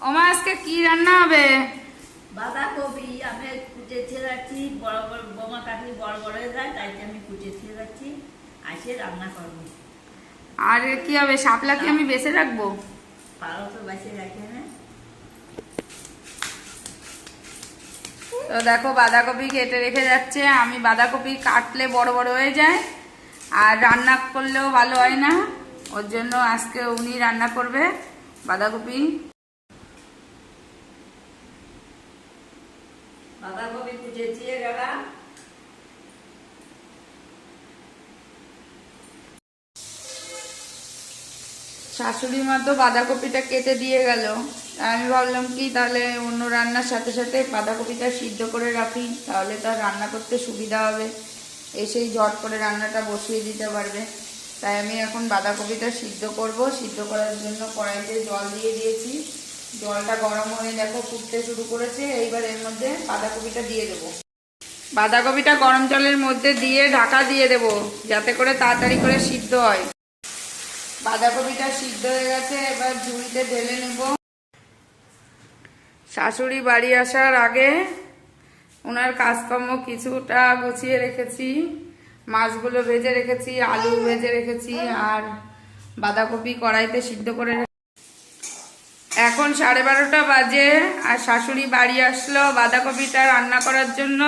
ওমা আজকে কি রান্না হবে? বাঁধাকপি আমি কুচে ছেড়ে যাচ্ছি, বড় বড় বোমা কাটলি বড় বড় হয়ে যায়, তাই আমি কুচে ছেড়ে যাচ্ছি, আসে রান্না করবো। আর কি হবে? শাপলা কি আমি বেছে রাখবো? পারো তো বাসে রাখে না। তো দেখো বাঁধাকপি কেটে রেখে যাচ্ছে। আমি বাঁধাকপি কাটলে বড় বড় হয়ে যায় আর রান্না করলেও ভালো হয় না, ওর জন্য আজকে উনি রান্না করবে বাঁধাকপি। বাঁধাকপি কুচে ছেড়ে গেলাম। শাশুড়ি মা তো বাঁধাকপিটা কেটে দিয়ে গেল, আমি ভাবলাম কি তাহলে অন্য রান্নার সাথে সাথে বাঁধাকপিটা সিদ্ধ করে রাখি, তাহলে তার রান্না করতে সুবিধা হবে, এসেই ঝট করে রান্নাটা বসিয়ে দিতে পারবে। তাই আমি এখন বাঁধাকপিটা সিদ্ধ করব। সিদ্ধ করার জন্য কড়াইতে জল দিয়ে দিয়েছি, জলটা গরম হয়ে দেখো ফুটতে শুরু করেছে। এইবার এর মধ্যে বাঁধাকপিটা দিয়ে দেবো। বাঁধাকপিটা গরম জলের মধ্যে দিয়ে ঢাকা দিয়ে দেব, যাতে করে তাড়াতাড়ি করে সিদ্ধ হয়। বাঁধাকপিটা সিদ্ধ হয়ে গেছে, এবার ঝুড়িতে ঢেলে নেব। শাশুড়ি বাড়ি আসার আগে ওনার কাজকর্ম কিছুটা গুছিয়ে রেখেছি, মাছগুলো ভেজে রেখেছি, আলু ভেজে রেখেছি, আর বাঁধাকপি কড়াইতে সিদ্ধ করে এখন 12:30টা বাজে, আর শাশুড়ি বাড়ি আসলো বাঁধাকপিটা রান্না করার জন্য।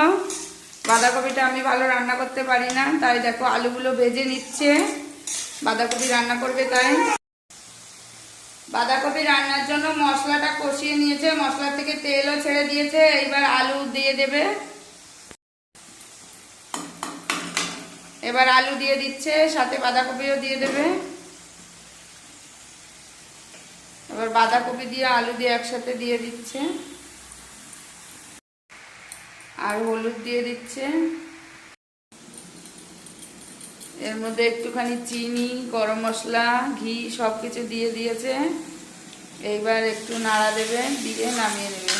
বাঁধাকপিটা আমি ভালো রান্না করতে পারি না, তাই দেখো আলুগুলো ভেজে নিচ্ছে, বাঁধাকপি রান্না করবে তাই। বাঁধাকপি রান্নার জন্য মশলাটা কষিয়ে নিয়েছে, মশলা থেকে তেলও ছেড়ে দিয়েছে, এইবার আলু দিয়ে দেবে। এবার আলু দিয়ে দিচ্ছে, সাথে বাঁধাকপিও দিয়ে দেবে। এবার বাঁধাকপি দিয়ে আলু দিয়ে একসাথে দিয়ে দিচ্ছে, আর হলুদ দিয়ে দিচ্ছে। এর মধ্যে একটুখানি চিনি, গরম মশলা, ঘি সব কিছু দিয়ে দিয়েছে। এইবার একটু নাড়া দেবে, দিয়ে নামিয়ে নেবে।